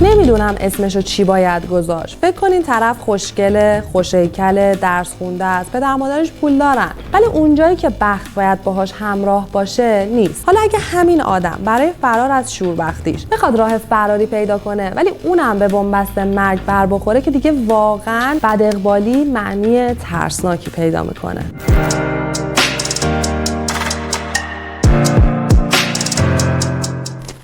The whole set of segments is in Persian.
نمیدونم اسمشو چی باید گذاشت. فکر کنین طرف خوشگله، خوش‌هیکله، درس خونده است، پدر مادرش پول دارن، ولی اونجایی که بخت باید باهاش همراه باشه نیست. حالا اگه همین آدم برای فرار از شوربختیش بخواد راه فراری پیدا کنه ولی اونم به بنبست مرگ بر بخوره که دیگه واقعاً بداقبالی معنی ترسناکی پیدا میکنه.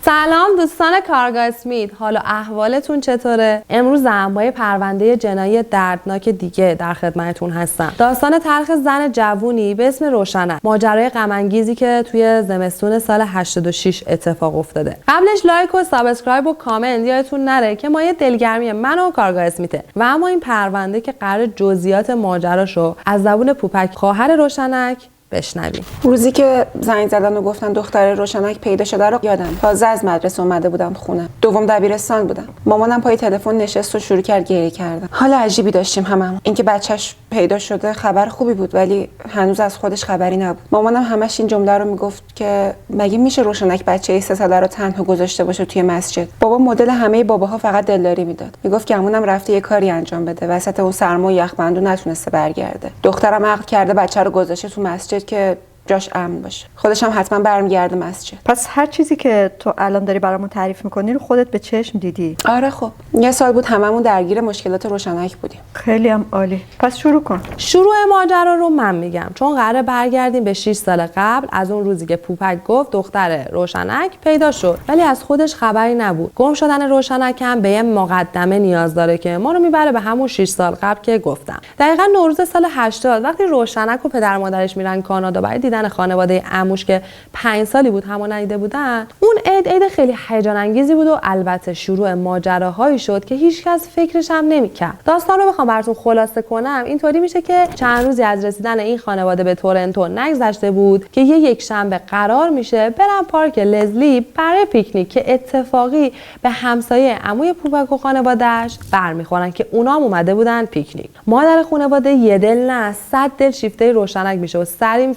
سلام دوستان کارگاه اسمیت، حالا احوالتون چطوره؟ امروز هم با یه پرونده جنایی دردناک دیگه در خدمتتون هستم. داستان تلخ زن جوونی به اسم روشنک، ماجرای غم انگیزی که توی زمستون سال 86 اتفاق افتاده. قبلش لایک و سابسکرایب و کامنت یادتون نره که مایه دلگرمی من و کارگاه اسمیته. و اما این پرونده که قرار جزئیات ماجراشو از زبون پوپک خواهر روشنک بشنویم. روزی که زنگ زدن و گفتن دختر روشنک پیدا شده رو یادم. تازه از مدرسه اومده بودم خونه. دوم دبیرستان بودم. مامانم پای تلفن نشست و شروع کرد گریه کردن. حال عجیبی داشتیم هممون. اینکه بچهش پیدا شده خبر خوبی بود ولی هنوز از خودش خبری نبود. مامانم همش این جمله رو میگفت که مگه میشه روشنک بچه 3 ساله رو تنها گذاشته باشه توی مسجد. بابا مدل همه باباها فقط دلداری میداد. میگفت گمونم رفته یه کاری انجام بده. وسط اون سرما و یخبندو نتونسته برگرده. دخترم عقد کرده بچه رو گذاشته تو مسجد که جاش امن باشه. خودش هم حتما برمیگرده مسجد. پس هر چیزی که تو الان داری برامون تعریف میکنی رو خودت به چشم دیدی؟ آره خب یه سال بود هممون درگیر مشکلات روشنک بودیم. خیلی هم عالی. پس شروع کن. شروع ماجرا رو من میگم چون قراره برگردیم به 6 سال قبل از اون روزی که پوپک گفت دختر روشنک پیدا شد ولی از خودش خبری نبود. گم شدن روشنک هم به یه مقدمه نیاز داره که ما رو میبره به همون 6 سال قبل که گفتم. دقیقاً نوروز سال 80 وقتی روشنک و پدر مادرش میرن کانادا برای دیدن خانواده عموش که 5 سالی بود همون ندیده بودن، اون عید خیلی هیجان انگیزی بود و البته شروع ماجراهایی شد که هیچکس فکرش هم نمی‌کرد. داستان رو بخوام براتون خلاصه کنم اینطوری میشه که چند روزی از رسیدن این خانواده به تورنتو نگذشته بود که یک شنبه قرار میشه برن پارک لزلی برای پیکنیک که اتفاقی به همسایه عموی پوپک و خانواده‌اش برمیخورن که اونام اومده بودن پیکنیک. مادر خانواده یه دل نه 100 دل شیفته روشنک میشه و سری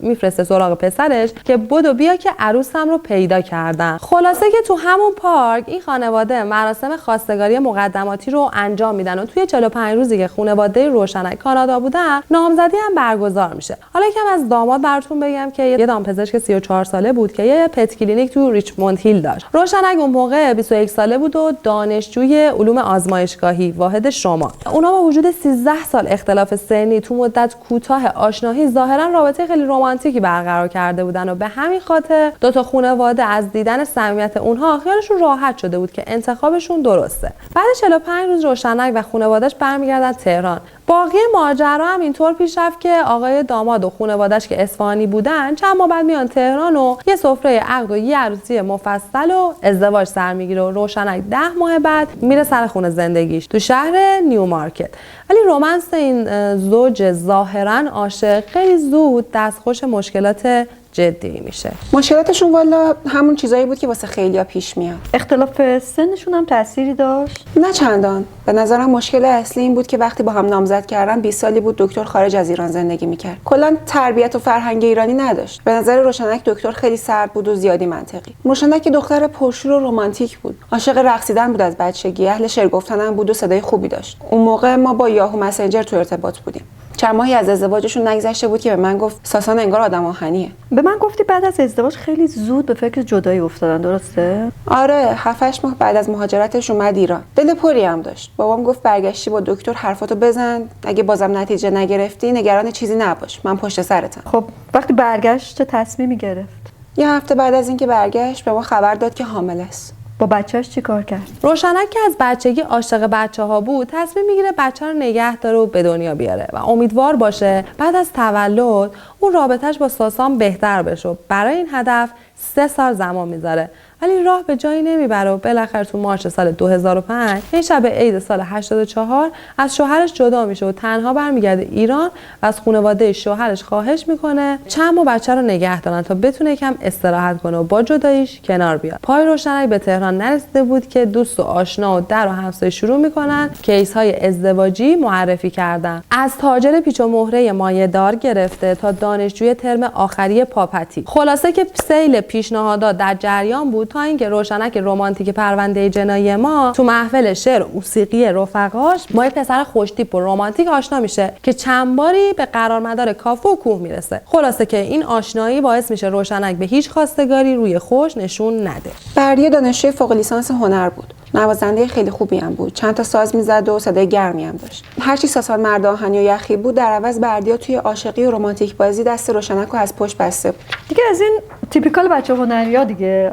میفرسته سراغ پسرش که بدو بیا که عروسم رو پیدا کردن. خلاصه که تو همون پارک این خانواده مراسم خواستگاری مقدماتی رو انجام میدن و توی 45 روزی که خانواده روشنک کانادا بودن نامزدی هم برگزار میشه. حالا یکم از داماد براتون بگم که یه دامپزشک 34 ساله بود که یه پت کلینیک تو ریچموند هیل داشت. روشنک اون موقع 21 ساله بود و دانشجوی علوم آزمایشگاهی واحد شمال. اونا با وجود 13 سال اختلاف سنی تو مدت کوتاه آشنایی ظاهرا رابطه خیلی رمانتیکی برقرار کرده بودن و به همین خاطر دو تا خانواده از دیدن صمیمیت اونها خیالشون راحت شده بود که انتخابشون درسته. بعد 45 روز روشنک و خانواده‌اش برمیگردن تهران. باقی ماجرا هم اینطور پیش رفت که آقای داماد و خانواده‌اش که اصفهانی بودن چند ماه بعد میان تهران و یه سفره عقد و یه عروسی مفصل و ازدواج سر میگیره و روشنک 10 ماه بعد میره سر خونه زندگیش تو شهر نیو مارکت. ولی رومانس این زوج ظاهرا عاشق خیلی زود دستخوش مشکلات جدی میشه. مشکلاتشون والا همون چیزایی بود که واسه خیلیا پیش میاد. اختلاف سنشون هم تأثیری داشت؟ نه چندان. به نظرم مشکل اصلی این بود که وقتی با هم نامزد کردن 20 سالی بود دکتر خارج از ایران زندگی میکرد. کلا تربیت و فرهنگ ایرانی نداشت. به نظر روشنک دکتر خیلی سرد بود و زیادی منطقی. روشنک دختر پرشور و رمانتیک بود. عاشق رقصیدن بود از بچگی، اهل شعر گفتن هم بود و صدای خوبی داشت. اون موقع ما با یاهو مسنجر تو ارتباط بودیم. چند ماهی از ازدواجشون نگذشته بود که به من گفت ساسان انگار آدم آهنیه. به من گفتی بعد از ازدواج خیلی زود به فکر جدایی افتادن، درسته؟ آره 7-8 ماه بعد از مهاجرتش اومد ایران. دل پری هم داشت. بابام گفت برگشتی با دکتر حرفاتو بزن، اگه بازم نتیجه نگرفتی نگران چیزی نباش، من پشت سرتم. خب وقتی برگشت چه تصمیمی گرفت؟ یه هفته بعد از اینکه برگشت به ما خبر داد که حامل است. با بچه‌اش چی کار کرد؟ روشنک که از بچگی عاشق بچه‌ها بود تصمیم میگیره بچه رو نگه داره و به دنیا بیاره و امیدوار باشه بعد از تولد اون رابطه‌اش با ساسان بهتر بشه. برای این هدف 3 سال زمان میذاره ولی راه به جایی نمیبره و بالاخره تو مارس سال 2005 این شب عید سال 84 از شوهرش جدا میشه و تنها برمیگرده ایران و از خانواده شوهرش خواهش میکنه چند ماه بچه رو نگه دارن تا بتونه یکم استراحت کنه و با جداییش کنار بیاد. پای روشنک به تهران نرسیده بود که دوست و آشنا و در و همسایه شروع میکنن کیس های ازدواجی معرفی کردن. از تاجر پیچ و مهره مایه‌دار گرفته تا دانشجوی ترم آخری پاپتی. خلاصه که سیل پیشنهادات در جریان بود تا اینکه روشنک رمانتیک پرونده جنایی ما تو محفل شعر و موسیقی رفقاش با یه پسر خوشتیپ و رمانتیک آشنا میشه که چند باری به قرارمدار کافه و کوه میرسه. خلاصه که این آشنایی باعث میشه روشنک به هیچ خواستگاری روی خوش نشون نده. بردیا دانشجوی فوق لیسانس هنر بود. نوازنده خیلی خوبی هم بود. چند تا ساز میزد و صدای گرمی هم داشت. هر چی ساسان مرد آهنی و یخی بود، در عوض بردیا توی عاشقی و رمانتیک بازی دست روشنک رو از پشت بسته بود. دیگه از این تیپیکال بچه هنریا دیگه.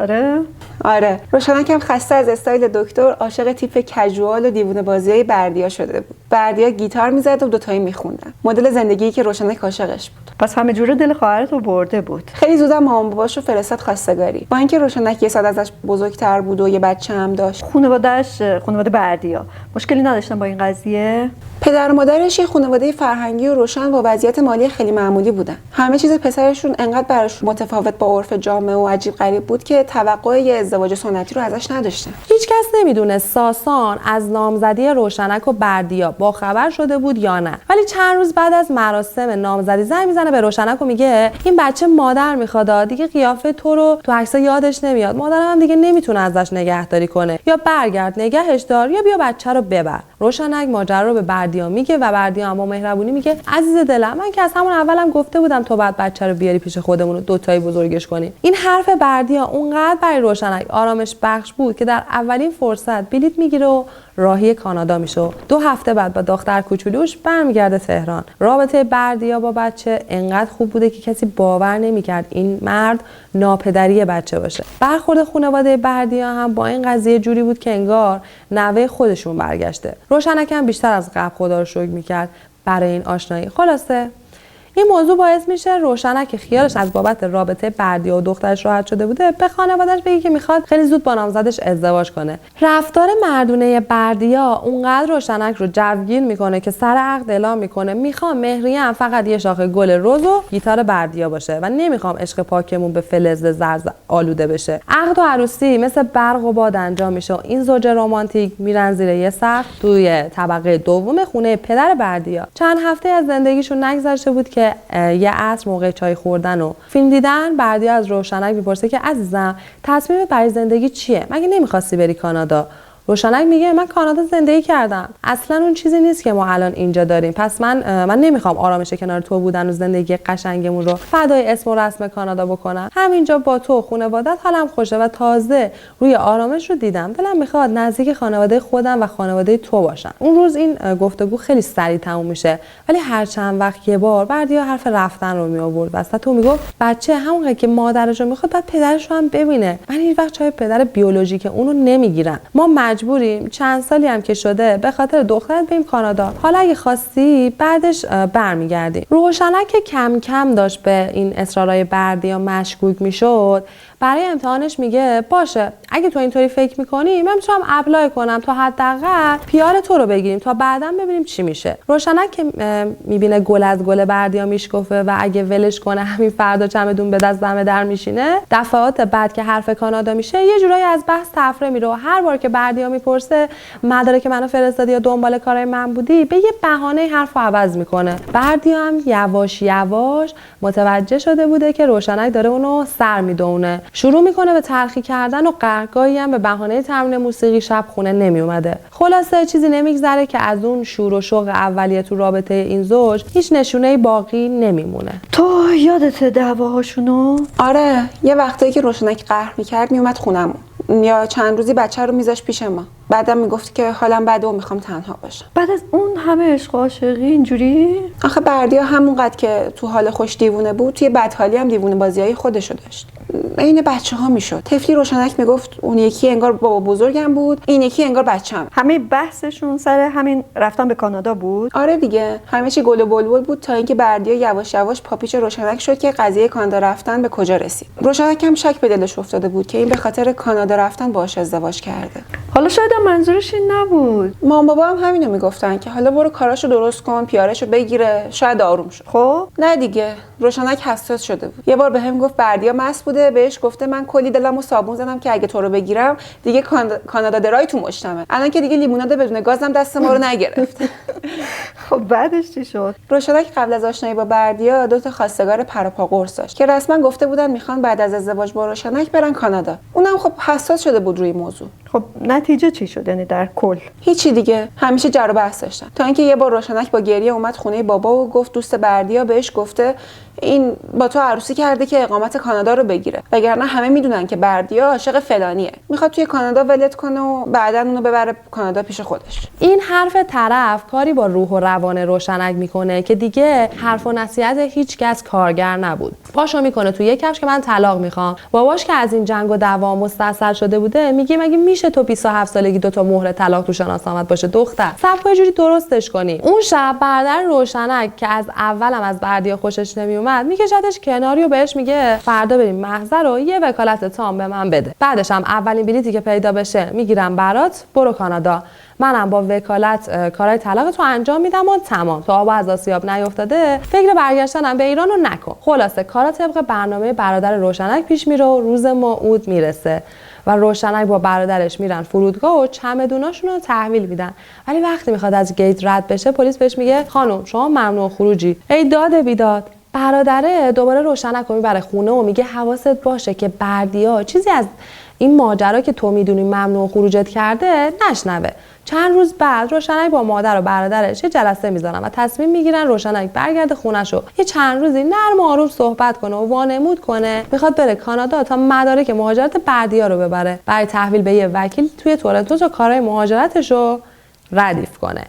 آره، روشنک هم خسته از استایل دکتر، عاشق تیپ کژوال و دیوونه بازیای بردیا شده بود. بردیا گیتار میزد و دوتایی میخوندن. مدل زندگی که روشنک عاشقش بود. پس همه جوره دل خواهرتو برده بود. خیلی زودم مامان باباشو فرستاد خواستگاری. با اینکه روشنک یه سال ازش بزرگتر بود و یه بچه هم داشت. خانواده بردیا مشکلی نداشتن با این قضیه؟ پدر و مادرش یه خانواده فرهنگی و روشن با وضعیت مالی خیلی معمولی بودن. همه چیز پسرشون انقدر براش متفاوت با عرف جامعه و عجیب غریب بود که توقع یه ازدواج سنتی رو ازش نداشتن. هیچ کس نمیدونه ساسان از نامزدی روشنک و بردیا با خبر شده بود یا نه. ولی چند روز بعد از مراسم نامزدی زنگ میزنه به روشنک و میگه این بچه مادر میخواد، دیگه قیافه تو رو تو عکس‌ها یادش نمیاد. مادرم هم دیگه نمیتونه ازش نگهداری کنه. یا برگرد نگهش دار یا بیا بچه رو ببر. روشنک ماجرا رو به بردیا میگه و بردیا هم با مهربونی میگه عزیز دلم، من که از همون اولم گفته بودم تو بعد بچه رو بیاری پیش خودمون و دوتایی بزرگش کنی. این حرف بردیا اونقدر برای روشنک آرامش بخش بود که در اولین فرصت بلیط میگیره و راهی کانادا میشه. 2 هفته بعد با دختر کوچولوش برمیگرده تهران. رابطه بردیا با بچه انقدر خوب بوده که کسی باور نمیکرد این مرد ناپدری بچه باشه. برخورد خانواده بردیا هم با این قضیه جوری بود که انگار نوه خودشون برگشته. روشنک هم بیشتر از قبل خدا رو شکر میکرد برای این آشنایی. خلاصه این موضوع باعث میشه روشنک که خیالش از بابت رابطه بردیا و دخترش راحت شده بوده به خانواده‌اش بگه که میخواد خیلی زود با نامزدش ازدواج کنه. رفتار مردونه بردیا اونقدر روشنک رو جوگیر میکنه که سر عقد اعلام میکنه میخوام مهریه‌ام فقط یه شاخه گل رز و گیتار بردیا باشه و نمیخوام عشق پاکمون به فلز زرد آلوده بشه. عقد و عروسی مثل برق و باد انجام میشه. این زوج رمانتیک میرن زیر یه سقف توی طبقه دوم خونه پدر بردیا. چند هفته از زندگیشون نگذشته بود که یه عصر موقع چای خوردن و فیلم دیدن بردیا از روشنک میپرسه که عزیزم تصمیمت برای زندگی چیه؟ مگه نمیخواستی بری کانادا؟ روشنک میگه من کانادا زندگی کردم. اصلا اون چیزی نیست که ما الان اینجا داریم. پس من نمیخوام آرامش کنار تو بودن و زندگی قشنگمون رو فدای اسم و رسم کانادا بکنم. همینجا با تو و خانواده‌ات حالم خوشه و تازه روی آرامش رو دیدم. دلم میخواد نزدیک خانواده خودم و خانواده تو باشم. اون روز این گفتگو خیلی سریع تموم میشه. ولی هر چند وقت یه بار بردیا حرف رفتن رو می آورد. وسط تو میگفت بچه همونقدر که مادرش رو میخواد بعد پدرش رو هم ببینه. من هیچ وقت جای پدر بیولوژیک اونو نمیگیرم. ما مجبوریم چند سالی هم که شده به خاطر دخترت بریم کانادا. حالا اگه خواستی بعدش برمیگردیم. روشنک که کم کم داشت به این اصرارهای بردیا مشکوک میشد، برای امتحانش میگه باشه اگه تو اینطوری فکر میکنی من میتونم اپلای کنم تا حداقل پیار تو رو بگیریم تا بعداً ببینیم چی میشه. روشنک که میبینه گل از گل بردیا میشکفه و اگه ولش کنه همین فردا چمدون به دست دم در میشینه، دفعات بعد که حرف کانادا میشه یه جورایی از بحث تفره میره و هر بار که بردیا میپرسه مدارک منو فرستادی یا دنبال کارهای من بودی به یه بهانه حرفو عوض میکنه. بردیا هم یواش یواش متوجه شده بوده که روشنک داره اونو سر میدونه. شروع میکنه به تلخی کردن و قهرگاهی هم به بهانه تمرین موسیقی شب خونه نمی اومده. خلاصه چیزی نمیگذره که از اون شور و شوق اولیه تو رابطه این زوج هیچ نشونه باقی نمیمونه. تو یادت دعواهاشونو؟ آره، یه وقتایی که روشنک قهر میکرد میومد خونمون یا چند روزی بچه رو میذاشت پیش ما. بعدم میگفت که حالم بده و میخوام تنها باشم. بعد از اون همه عشق و عاشقی اینجوری؟ آخه بردیا همونقدر که تو حال خوش دیوونه بود توی بدحالی هم دیوونه بازیای خودشو داشت. عین بچه‌ها میشد. طفلی روشنک میگفت اون یکی انگار بابا بزرگم بود، این یکی انگار بچه‌م. همه بحثشون سر همین رفتن به کانادا بود. آره دیگه، همه چی گل و بلبل بود تا اینکه بردیا یواش یواش پاپیچ روشنک شد که قضیه کانادا رفتن به کجا رسید. روشنک هم شک به دلش افتاده بود که این به خاطر کانادا رفتن باهاش ازدواج کرده. حالا شاید منظورش این نبود. مام بابا هم همینو میگفتن که حالا برو کاراشو درست کن، پیارشو بگیره، شاید آروم شه. خب نه دیگه، روشنک حساس شده بود. یه بار بهم گفت بردیا مست بوده، بهش گفته من کلی دلمو صابون زدم که اگه تو رو بگیرم دیگه کانادا درای تو مشتمه. الان که دیگه لیموناد بدون گازم دست ما رو نگرفت. خب بعدش چی شد؟ روشنک قبل از آشنایی با بردیا 2 تا خواستگار پروپا قرص داشت که رسما گفته بودن میخوان بعد از ازدواج با روشنک برن کانادا. اونم خب حساس شده بود روی موضوع. خب نتیجه چی شد؟ یعنی در کل هیچی دیگه، همیشه جر و بحث داشتن تا اینکه یه بار روشنک با گریه اومد خونه بابا و گفت دوست بردیا بهش گفته این با تو عروسی کرده که اقامت کانادا رو بگیره، وگرنه همه میدونن که بردیا عاشق فلانیه، میخواد توی کانادا ولت کنه و بعداً اونو ببره کانادا پیش خودش. این حرف طرف کاری با روح و روان روشنک میکنه که دیگه حرف و نصیحت هیچ کس کارگر نبود. پاشو میکنه تو یک کفش که من طلاق میخوام. باباش که از این جنگ و دعوا مستصل شده بوده میگه مگه میشه تو 27 سالگی 2 تا مهر طلاق تو شناسنامه‌ت باشه دختر؟ صبر کن یه جوری درستش کنی. اون شب برادر روشنک که از اولم از بردیا خوشش نمیومد میکشتش کناری و بهش میگه فردا بریم محضر رو یه وکالت تام به من بده. بعدش هم اولین بلیتی که پیدا بشه میگیرم برات برو کانادا. منم با وکالت کارهای طلاق تو انجام میدم و تمام. تو آب از آسیاب نیافتاده فکر برگشتنم به ایران رو نکن. خلاصه کارا طبق برنامه برادر روشنک پیش میره و روز موعود میرسه و روشنک با برادرش میرن فرودگاه و چمدوناشون رو تحویل میدن. ولی وقتی میخواد از گیت رد بشه پلیس بهش میگه خانم شما ممنوع خروجی. ای داد بیداد. برادره دوباره روشنک رو میبره خونه و میگه حواست باشه که بردیا چیزی از این ماجرا که تو میدونی ممنوع خروجت کرده نشنوه. چند روز بعد روشنک با مادر و برادرش یه جلسه میذارن و تصمیم میگیرن روشنک برگرده خونه‌شو یه چند روزی نرم و آروم صحبت کنه و وانمود کنه میخواد بره کانادا تا مدارک مهاجرت بردیا رو ببره برای تحویل به یه وکیل توی تورنتو تا کارهای مهاجرتشو ردیف کنه.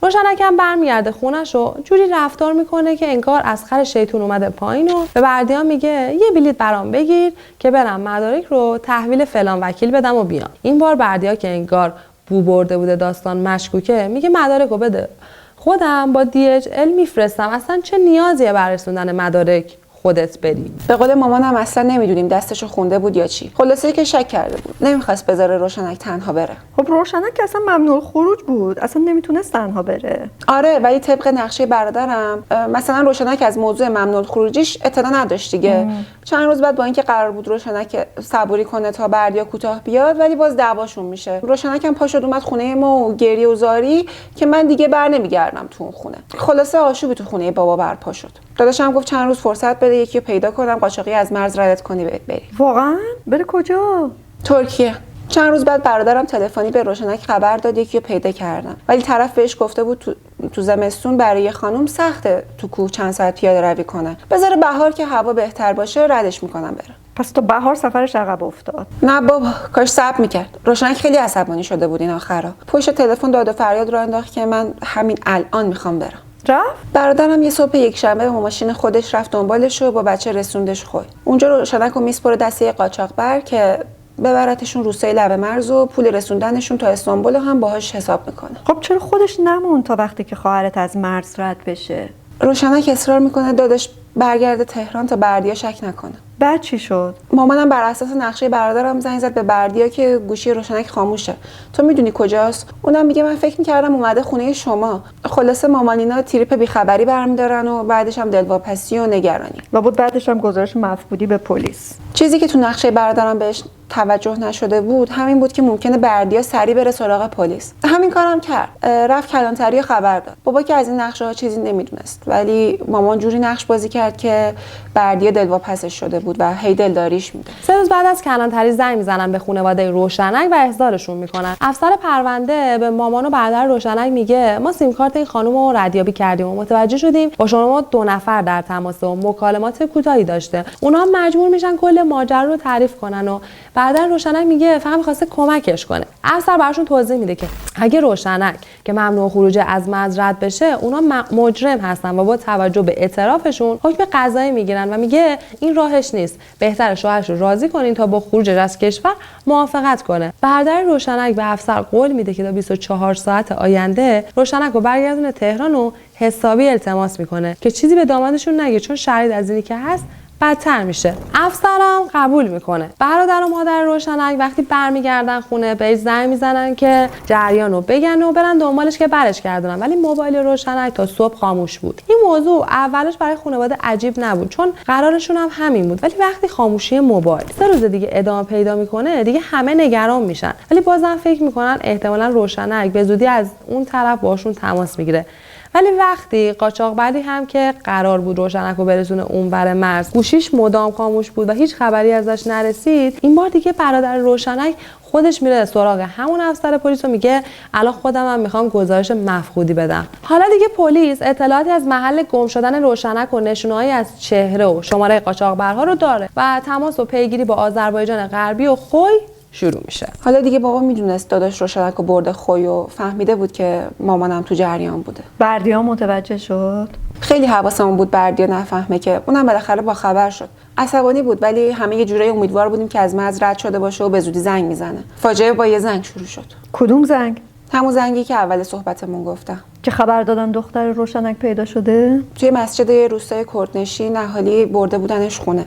روشنک هم برمیگرده خونه‌شو جوری رفتار میکنه که انگار از خر شیطون اومده پایین و به بردیا میگه یه بلیط برام بگیر که برم مدارک رو تحویل فلان وکیل بدم و بیام. این بار بردیا که انگار بو برده بوده داستان مشکوکه میگه مدارک رو بده خودم با DHL میفرستم، اصلا چه نیازیه بررسوندن مدارک خودت بری. به قول مامانم اصلا نمیدونیم دستشو خونده بود یا چی. خلاصه که شک کرده بود نمیخواست بذاره روشنک تنها بره. خب روشنک که اصلا ممنوع خروج بود، اصلا نمیتونست تنها بره. آره ولی طبق نقشه برادرم مثلا روشنک از موضوع ممنوع خروجیش اطلاع نداشت دیگه. چند روز بعد با اینکه قرار بود روشنک صبوری کنه تا بردیا کوتاه بیاد ولی باز دعواشون میشه. روشنک هم پاشد اومد خونه ما و گریه و زاری که من دیگه بر نمیگردم تو اون خونه. خلاصه آشوبی تو خونه بابا برپا شد. داداشم گفت چند روز فرصت بده یکی رو پیدا کنم قاچاقی از مرز ردت کنی بری. واقعا؟ بره کجا؟ ترکیه. چند روز بعد برادرم تلفنی به روشنک خبر داد یکی رو پیدا کردن ولی طرف بهش گفته بود تو زمستون برای یه خانم سخته تو کوه چند ساعت پیاده روی کنه، بذاره بهار که هوا بهتر باشه ردش میکنم بره. پس تا بهار سفرش عقب افتاد. نه بابا کاش صبر میکرد. روشنک خیلی عصبانی شده بود این آخرا. پشت تلفن داد و فریاد راه انداخت که من همین الان میخوام برم. رفت؟ برادرم یه صبح یکشنبه با ماشین خودش رفت دنبالش و با بچه رسوندش خود. اونجا روشنک رو میسپره دست یه قاچاقبر که ببرتشون روستای لب مرز و پول رسوندنشون تا استانبول هم باهاش حساب میکنه. خب چرا خودش نمون تا وقتی که خواهرت از مرز رد بشه؟ روشنک اصرار میکنه داداش برگرده تهران تا بردیا شک نکنه. بعد چی شد؟ مامانم بر اساس نقشه برادرم زنگ زد به بردیا که گوشی روشنک خاموشه. تو میدونی کجاست؟ اونم میگه من فکر میکردم اومده خونه شما. خلاصه مامانینا تریپ بیخبری برمیدارن و بعدش هم دلواپسی و نگرانی. و بود بعدش هم گزارش مفقودی به پلیس. چیزی که تو نقشه برادرم بهش توجه نشده بود همین بود که ممکنه بردیا سریع بره سراغ پلیس. همین کارم کرد. رفت کلانتری خبر داد. بابا که از این نقشه ها چیزی نمیدونست ولی مامان جوری نقش بازی کرد که بردیا دلواپسش شده بود و هی دلداریش میده. 3 روز بعد از کلانتری زنگ میزنن به خانواده روشنک و احضارشون میکنن. افسر پرونده به مامان و برادر روشنک میگه ما سیم کارت این خانم رو ردیابی کردیم و متوجه شدیم با شما 2 نفر در تماس و مکالمات کوتاهی داشته. اونا هم مجبور میشن کل ماجرا رو تعریف کنن و برادر روشنک میگه فقط می‌خواسته کمکش کنه. افسر براشون توضیح میده که اگه روشنک که ممنوع خروج از مرز رد بشه اونا مجرم هستن و با توجه به اعترافشون حکم قضایی میگیرن و میگه این راهش نیست. بهتره شوهرش رو راضی کنین تا با خروجش از کشور موافقت کنه. برادر روشنک به افسر قول میده که تا 24 ساعت آینده روشنک رو برگردونه تهران و حسابی التماس میکنه که چیزی به دامادشون نگه چون شرایط از اینی که هست بدتر میشه. افسرم قبول میکنه. برادر و مادر روشنک وقتی برمیگردن خونه بهش زنگ میزنن که جریانو بگن و برن دنبالش که برش گردونن ولی موبایل روشنک تا صبح خاموش بود. این موضوع اولش برای خانواده عجیب نبود چون قرارشون هم همین بود ولی وقتی خاموشی موبایل 3 روز دیگه ادامه پیدا میکنه دیگه همه نگران میشن ولی بازم فکر میکنن احتمالاً روشنک به زودی از اون طرف باشون تماس میگیره ولی وقتی قاچاقبری هم که قرار بود روشنک رو برسونه اونور مرز گوشیش مدام خاموش بود و هیچ خبری ازش نرسید، این بار دیگه برادر روشنک خودش میره سراغ همون افسر پلیس و میگه الان خودم هم میخوام گزارش مفقودی بدم. حالا دیگه پلیس اطلاعاتی از محل گم شدن روشنک و نشونهایی از چهره و شماره قاچاقبرها رو داره و تماس و پیگیری با آذربایجان غربی و خوی شروع میشه. حالا دیگه بابا میدونست داداش روشنک رو برده خوی و فهمیده بود که مامانم تو جریان بوده. بردیا متوجه شد؟ خیلی حواسمون بود بردیا نفهمه که اونم بالاخره با خبر شد. عصبانی بود ولی همه یه جورایی امیدوار بودیم که از مرز رد شده باشه و به زودی زنگ میزنه. فاجعه با یه زنگ شروع شد. کدوم زنگ؟ همون زنگی که اول صحبتمون گفتم. که خبر دادن دختر روشنک پیدا شده؟ توی مسجد روستای کردنشین اهالی برده بودنش خونه.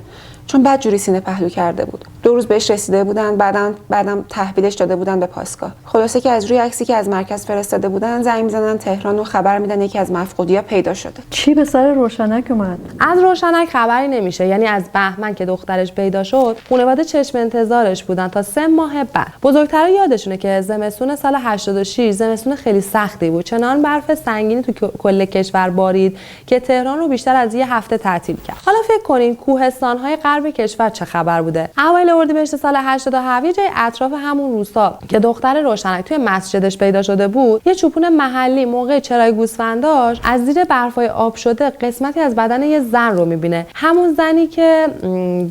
چون بدجوری سینه پهلو کرده بود. 2 روز بهش رسیده بودن، بعدم تحویلش داده بودن به پاسگاه. خلاصه که از روی عکسی که از مرکز فرستاده بودن زنگ میزنن تهران و خبر میدن یکی از مفقودی‌ها پیدا شده. چی به سر روشنک اومد؟ از روشنک خبری نمیشه، یعنی از بهمن که دخترش پیدا شد خانواده چشم انتظارش بودن تا 3 ماه بعد. بزرگترا یادشونه که زمستون سال 86 زمستون خیلی سختی بود، چنان برف سنگینی تو کل کشور بارید که تهران رو بیشتر از یه هفته تعطیل کرد. حالا فکر کنین کوهستان‌های غرب کشور چه خبر بوده. اوایل اردیبهشت سال 87 یه جای اطراف همون روستا که دختر روشنک توی مسجدش پیدا شده بود، یه چوپون محلی موقع چرای گوسفنداش از زیر برفای آب شده قسمتی از بدن یه زن رو میبینه. همون زنی که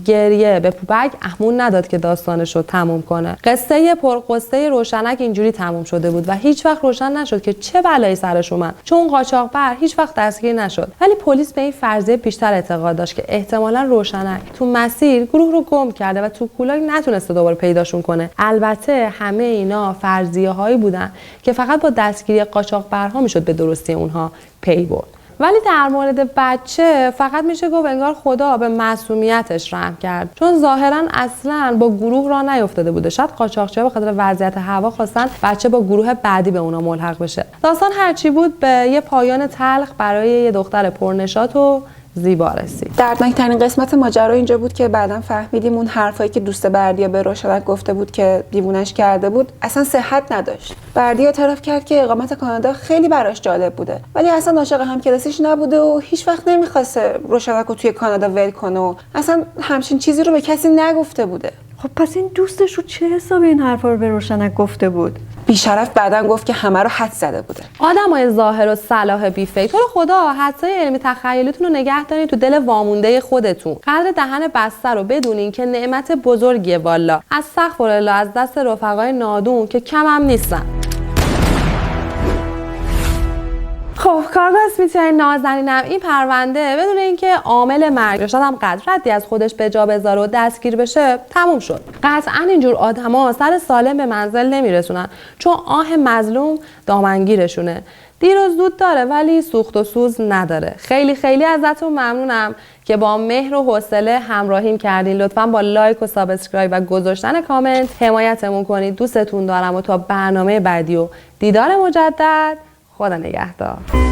گریه به پوپک اهمون نداد که داستانش رو تموم کنه. قصه پرقصه روشنک اینجوری تموم شده بود و هیچ وقت روشن نشد که چه بلایی سرش اومد، چون قاچاقبر هیچ وقت دستگیر نشد. ولی پلیس به این فرضیه بیشتر اعتقاد داشت که احتمالاً روشنک تو مسیر گروه رو گم کرده و تو کولاک نتونسته دوباره پیداشون کنه. البته همه اینا فرضیه هایی بودن که فقط با دستگیری قاچاقبرها میشد به درستی اونها پی برد. ولی در مورد بچه فقط میشه گفت انگار خدا به معصومیتش رحم کرد، چون ظاهرا اصلا با گروه را نیافتاده بوده. شاید قاچاقچی‌ها به خاطر وضعیت هوا خواستن بچه با گروه بعدی به اونا ملحق بشه. داستان هرچی بود به یه پایان تلخ برای یه دختر پرنشاط و زیبا رسید. دردناک‌ترین قسمت ماجرا اینجا بود که بعداً فهمیدیم اون حرفایی که دوست بردیا به روشنک گفته بود که دیوونش کرده بود اصلا صحت نداشت. بردیا اعتراف کرد که اقامت کانادا خیلی براش جالب بوده، ولی اصلا عاشق همکلاسیش نبوده و هیچ وقت نمیخواسته روشنک رو توی کانادا ول کنه و اصلا همچین چیزی رو به کسی نگفته بوده. خب پس این دوستش رو چه حسابی این حرفا رو به روشنک گفته بود؟ بیشرف بعداً گفت که همه رو حد زده بوده. آدمای ظاهر و صلاح بی‌فکر، تو رو خدا حدسای علمی تخیلیتون رو نگه دارین تو دل وامونده خودتون. قدر دهن بسته رو بدونین که نعمت بزرگیه والا. از استغفرالله از دست رفقای نادون که کم هم نیستن. خب کارگاه اسمیتیان نازنینم این پرونده بدون اینکه عامل مرگ شاید هم ردی از خودش به جا بذاره و دستگیر بشه تموم شد. قطعا اینجور آدما سر سالم به منزل نمیرسونن، چون آه مظلوم دامنگیرشونه. دیر و زود داره ولی سوخت و سوز نداره. خیلی خیلی ازتون ممنونم که با مهر و حوصله همراهیم کردین. لطفاً با لایک و سابسکرایب و گذاشتن کامنت حمایتمون کنید. دوستتون دارم و تا برنامه بعدی و دیدار مجدد، خدا نگهدار.